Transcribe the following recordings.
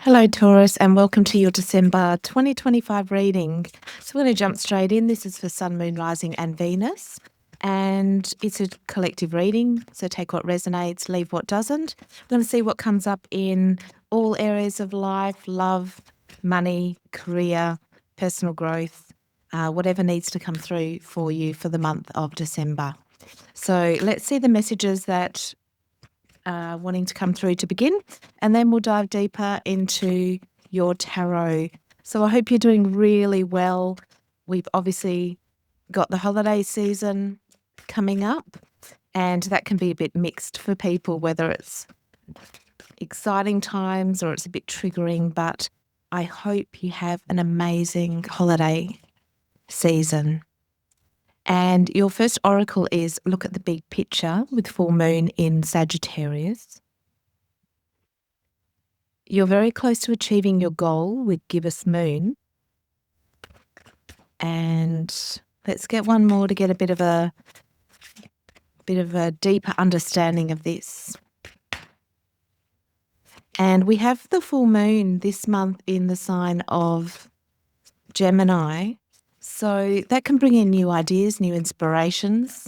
Hello, Taurus, and welcome to your December 2025 reading. So we're going to jump straight in. This is for Sun, Moon, Rising, and Venus, and it's a collective reading. So take what resonates, leave what doesn't. We're going to see what comes up in all areas of life: love, money, career, personal growth, whatever needs to come through for you for the month of December. So let's see the messages that wanting to come through to begin, and then we'll dive deeper into your tarot. So I hope you're doing really well. We've obviously got the holiday season coming up, and that can be a bit mixed for people, whether it's exciting times or it's a bit triggering, but I hope you have an amazing holiday season. And your first oracle is look at the big picture with full moon in Sagittarius. You're very close to achieving your goal with gibbous moon. And let's get one more to get a bit of a deeper understanding of this. And we have the full moon this month in the sign of Gemini. So that can bring in new ideas, new inspirations.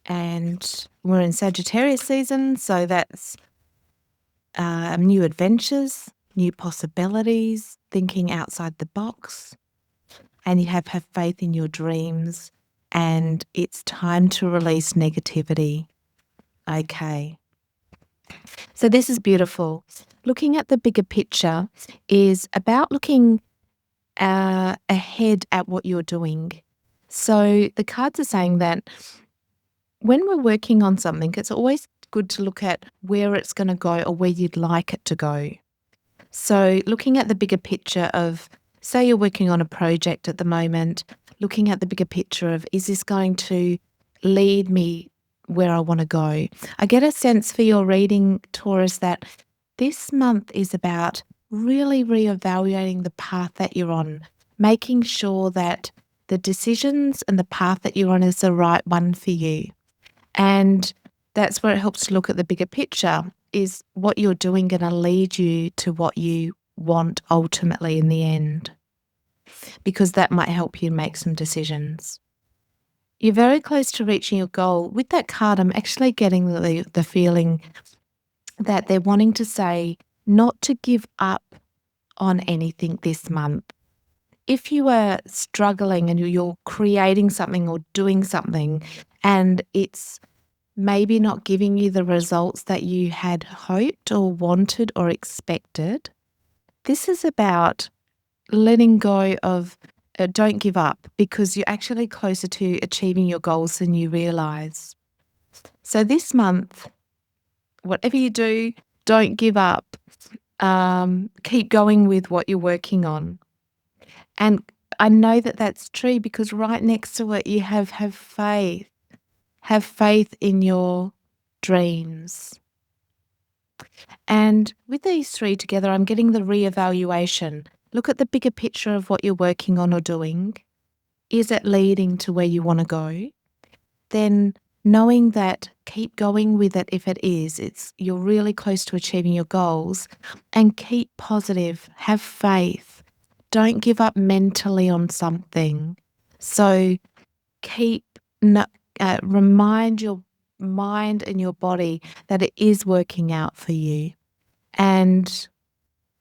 And we're in Sagittarius season, so that's new adventures, new possibilities, thinking outside the box. And you have faith in your dreams, and it's time to release negativity. Okay. So this is beautiful. Looking at the bigger picture is about looking ahead at what you're doing. So the cards are saying that when we're working on something, it's always good to look at where it's going to go or where you'd like it to go. So looking at the bigger picture of, say you're working on a project at the moment, looking at the bigger picture of, is this going to lead me where I want to go? I get a sense for your reading, Taurus, that this month is about really reevaluating the path that you're on, making sure that the decisions and the path that you're on is the right one for you. And that's where it helps to look at the bigger picture. Is what you're doing going to lead you to what you want ultimately in the end? Because that might help you make some decisions. You're very close to reaching your goal. With that card, I'm actually getting the feeling that they're wanting to say not to give up on anything this month. If you are struggling and you're creating something or doing something and it's maybe not giving you the results that you had hoped or wanted or expected, this is about letting go of don't give up, because you're actually closer to achieving your goals than you realize. So this month, whatever you do, don't give up. Keep going with what you're working on. And I know that that's true because right next to it, you have faith. Have faith in your dreams. And with these three together, I'm getting the reevaluation. Look at the bigger picture of what you're working on or doing. Is it leading to where you want to go? Then knowing that, keep going with it if it is. You're really close to achieving your goals, and keep positive. Have faith. Don't give up mentally on something. So remind your mind and your body that it is working out for you. And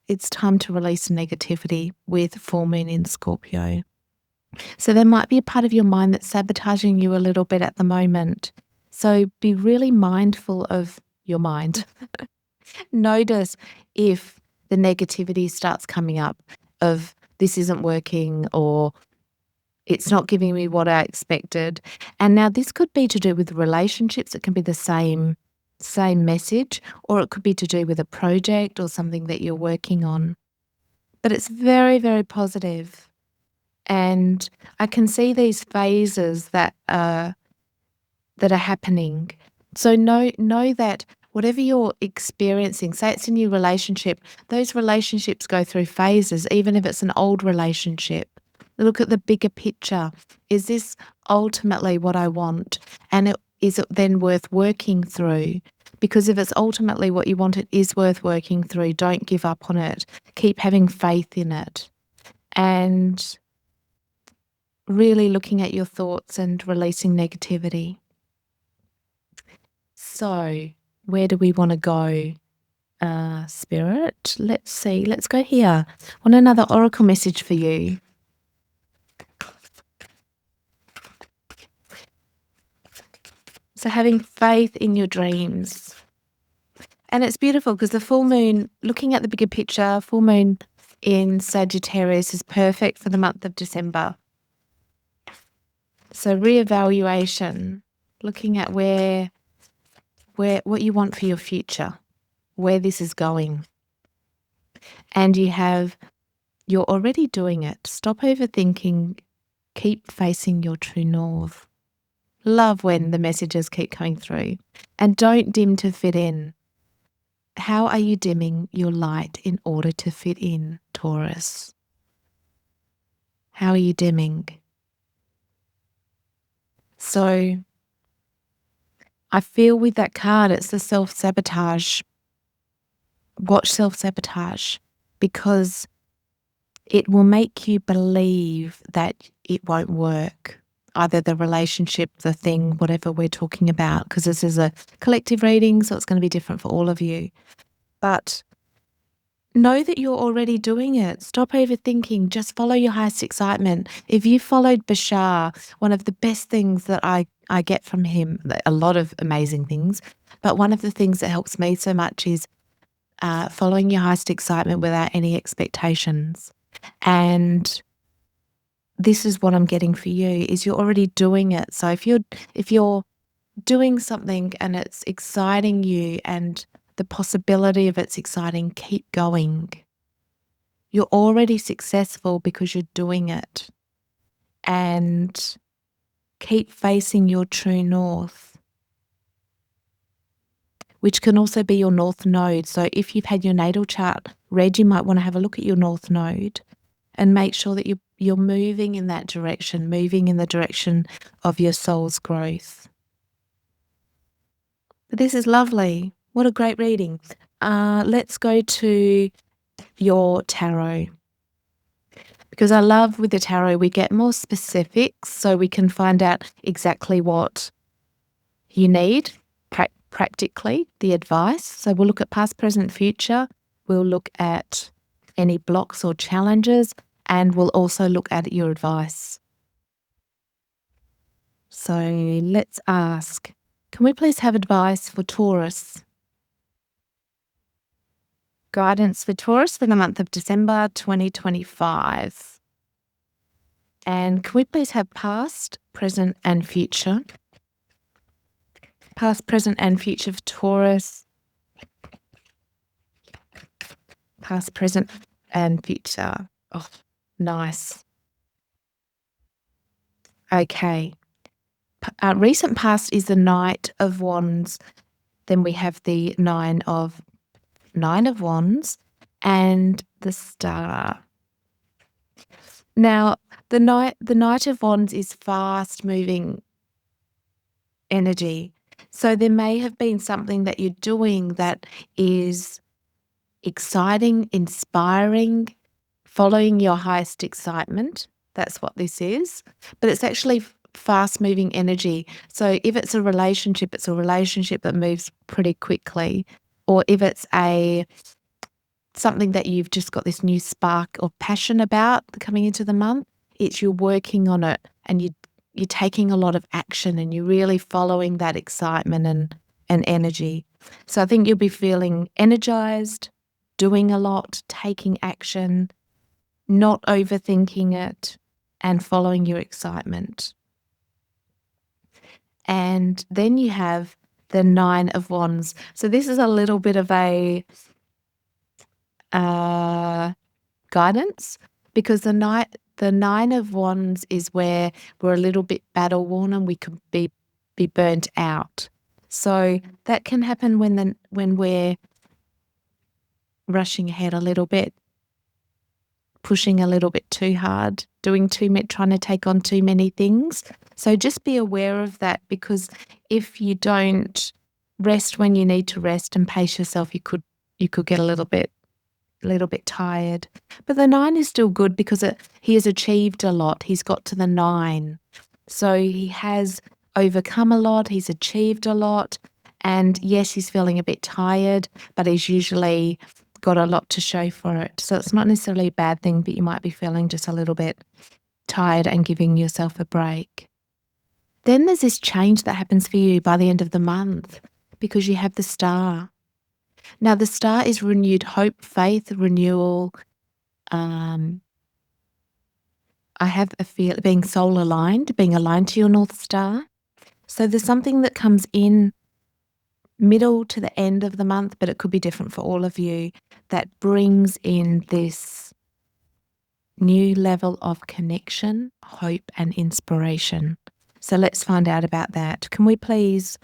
it's time to release negativity with full moon in Scorpio. So there might be a part of your mind that's sabotaging you a little bit at the moment. So be really mindful of your mind. Notice if the negativity starts coming up of this isn't working or it's not giving me what I expected. And now this could be to do with relationships. It can be the same message, or it could be to do with a project or something that you're working on. But it's very, very positive. And I can see these phases that are happening. So know that whatever you're experiencing, say it's a new relationship, those relationships go through phases, even if it's an old relationship. Look at the bigger picture. Is this ultimately what I want? And is it then worth working through? Because if it's ultimately what you want, it is worth working through. Don't give up on it. Keep having faith in it. And really looking at your thoughts and releasing negativity. So, where do we want to go, Spirit? Let's see. Let's go here. Want another oracle message for you. So, having faith in your dreams. And it's beautiful because the full moon, looking at the bigger picture, full moon in Sagittarius is perfect for the month of December. So reevaluation, looking at where what you want for your future, where this is going. And you're already doing it. Stop overthinking. Keep facing your true north. Love when the messages keep coming through. And don't dim to fit in. How are you dimming your light in order to fit in, Taurus? How are you dimming? So I feel with that card, it's the self-sabotage. Watch self-sabotage, because it will make you believe that it won't work. Either the relationship, the thing, whatever we're talking about, because this is a collective reading, so it's going to be different for all of you. But know that you're already doing it. Stop overthinking. Just follow your highest excitement. If you followed Bashar, one of the best things that I get from him, a lot of amazing things, but one of the things that helps me so much is following your highest excitement without any expectations. And this is what I'm getting for you, is you're already doing it. So if you're doing something and it's exciting you and the possibility of it's exciting, keep going. You're already successful because you're doing it. And keep facing your true north, which can also be your north node. So if you've had your natal chart read, you might want to have a look at your north node and make sure that you're moving in that direction, moving in the direction of your soul's growth. This is lovely. What a great reading. Let's go to your tarot. Because I love with the tarot, we get more specifics so we can find out exactly what you need, practically, the advice. So we'll look at past, present, future. We'll look at any blocks or challenges, and we'll also look at your advice. So let's ask, can we please have advice for Taurus? Guidance for Taurus for the month of December 2025. And can we please have past, present, and future? Past, present, and future for Taurus. Past, present, and future. Oh, nice. Okay. Recent past is the Knight of Wands. Then we have the Nine of Wands and the Star. Now, the Knight of Wands is fast-moving energy. So there may have been something that you're doing that is exciting, inspiring, following your highest excitement. That's what this is. But it's actually fast-moving energy. So if it's a relationship that moves pretty quickly. Or if it's something that you've just got this new spark of passion about coming into the month, it's you're working on it and you're taking a lot of action and you're really following that excitement and energy. So I think you'll be feeling energized, doing a lot, taking action, not overthinking it, and following your excitement. And then you have the Nine of Wands. So this is a little bit of a guidance, because the Nine of Wands is where we're a little bit battle worn and we could be burnt out. So that can happen when we're rushing ahead a little bit, pushing a little bit too hard, doing too much, trying to take on too many things. So just be aware of that, because if you don't rest when you need to rest and pace yourself. You could get a little bit tired. But the 9 is still good because he has achieved a lot. He's got to the 9. So he has overcome a lot, he's achieved a lot, and yes, he's feeling a bit tired, but he's usually got a lot to show for it. So it's not necessarily a bad thing, but you might be feeling just a little bit tired and giving yourself a break. Then there's this change that happens for you by the end of the month because you have the Star. Now, the Star is renewed hope, faith, renewal. I have a feel being soul aligned, being aligned to your North Star. So there's something that comes in middle to the end of the month, but it could be different for all of you, that brings in this new level of connection, hope, and inspiration. So let's find out about that. Can we please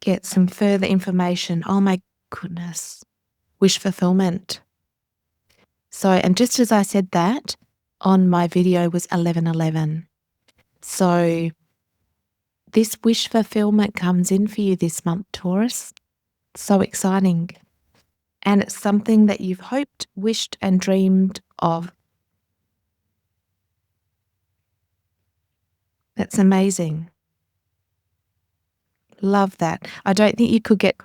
get some further information? Oh my goodness. Wish fulfillment. So, and just as I said that, on my video was 1111. So this wish fulfillment comes in for you this month, Taurus. So exciting. And it's something that you've hoped, wished, and dreamed of. That's amazing. Love that. I don't think you could get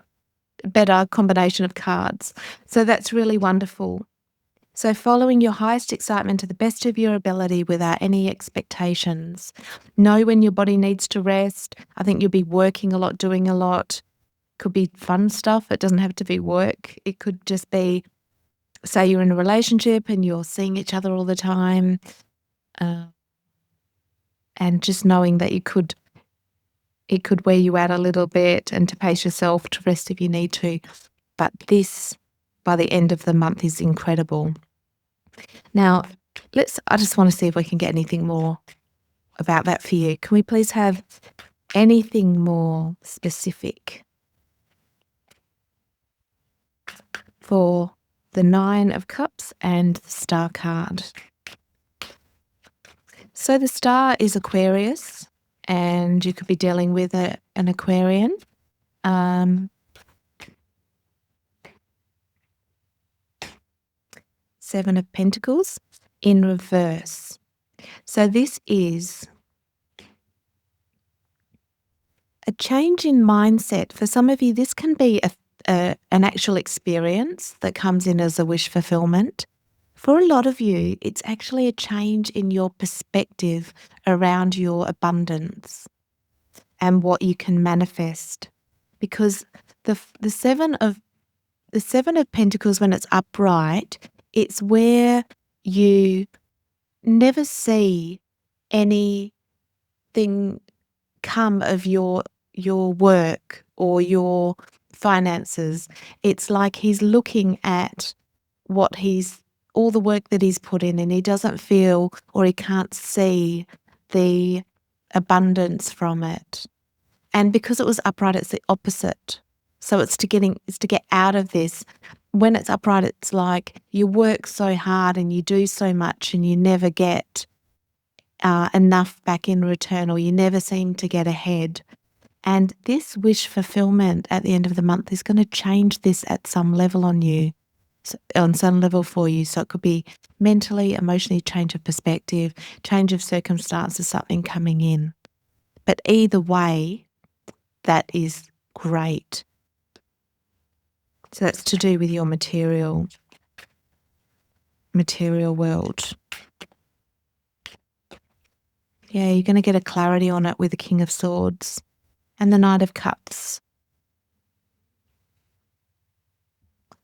a better combination of cards. So that's really wonderful. So following your highest excitement to the best of your ability without any expectations. Know when your body needs to rest. I think you'll be working a lot, doing a lot. Could be fun stuff. It doesn't have to be work. It could just be, say you're in a relationship and you're seeing each other all the time. And just knowing that it could wear you out a little bit, and to pace yourself to rest if you need to. But this, by the end of the month, is incredible. Now, I just want to see if we can get anything more about that for you. Can we please have anything more specific for the 9 of Cups and the Star card? So the Star is Aquarius, and you could be dealing with an Aquarian. 7 of Pentacles in reverse. So this is a change in mindset. For some of you, this can be an actual experience that comes in as a wish fulfillment. For a lot of you, it's actually a change in your perspective around your abundance and what you can manifest. Because the 7 of Pentacles, when it's upright, it's where you never see anything come of your work or your finances. It's like he's looking at all the work that he's put in, and he doesn't feel, or he can't see the abundance from it. And because it was upright, it's the opposite. So it's to get out of this. When it's upright, it's like you work so hard and you do so much and you never get enough back in return, or you never seem to get ahead. And this wish fulfillment at the end of the month is going to change this at some level on you, on some level for you. So it could be mentally, emotionally, change of perspective, change of circumstances, something coming in. But either way, that is great. So that's to do with your material world. Yeah, you're going to get a clarity on it with the King of Swords and the Knight of Cups.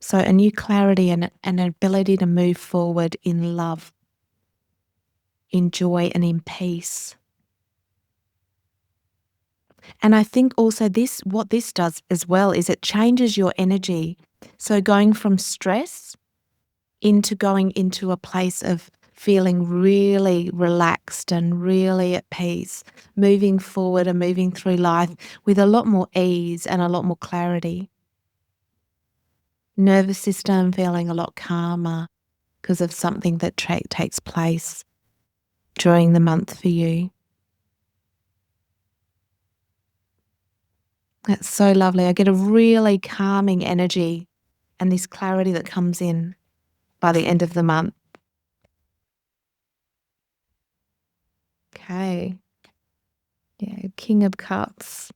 So a new clarity and an ability to move forward in love, in joy, and in peace. And I think also what this does as well is it changes your energy. So going from stress going into a place of feeling really relaxed and really at peace, moving forward and moving through life with a lot more ease and a lot more clarity. Nervous system feeling a lot calmer because of something that takes place during the month for you. That's so lovely. I get a really calming energy and this clarity that comes in by the end of the month. Okay. Yeah, King of Cups,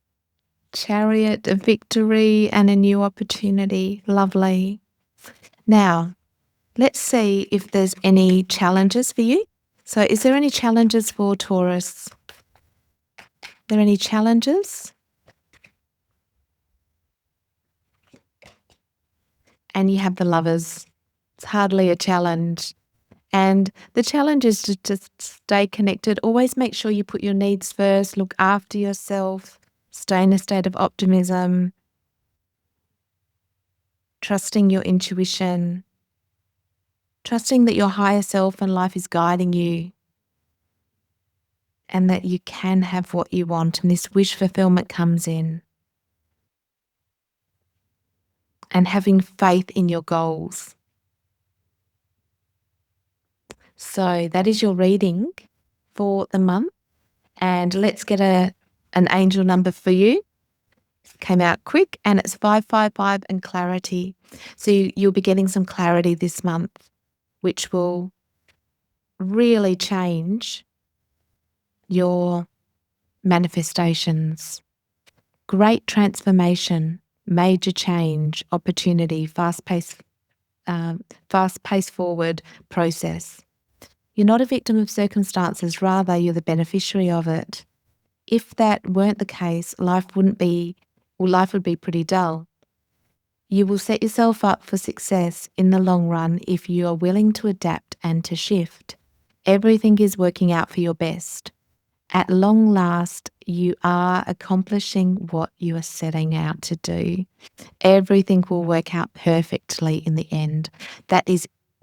Chariot, a victory and a new opportunity. Lovely. Now, let's see if there's any challenges for you. So, is there any challenges for Taurus? Are there any challenges? And you have the Lovers. It's hardly a challenge. And the challenge is to just stay connected. Always make sure you put your needs first, look after yourself, stay in a state of optimism, trusting your intuition, trusting that your higher self and life is guiding you and that you can have what you want. And this wish fulfillment comes in. And having faith in your goals. So that is your reading for the month. And let's get an angel number for you. Came out quick and it's 555 and clarity. So you'll be getting some clarity this month, which will really change your manifestations. Great transformation, major change, opportunity, fast-paced forward process. You're not a victim of circumstances, rather you're the beneficiary of it. If that weren't the case, life would be pretty dull. You will set yourself up for success in the long run if you are willing to adapt and to shift. Everything is working out for your best. At long last, you are accomplishing what you are setting out to do. Everything will work out perfectly in the end.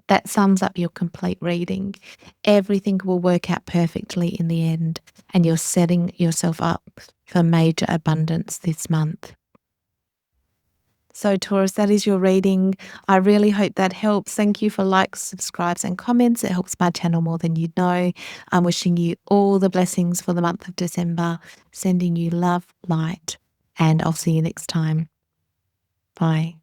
That sums up your complete reading. Everything will work out perfectly in the end, and you're setting yourself up for major abundance this month. So Taurus, that is your reading. I really hope that helps. Thank you for likes, subscribes and comments. It helps my channel more than you know. I'm wishing you all the blessings for the month of December, sending you love, light, and I'll see you next time. Bye.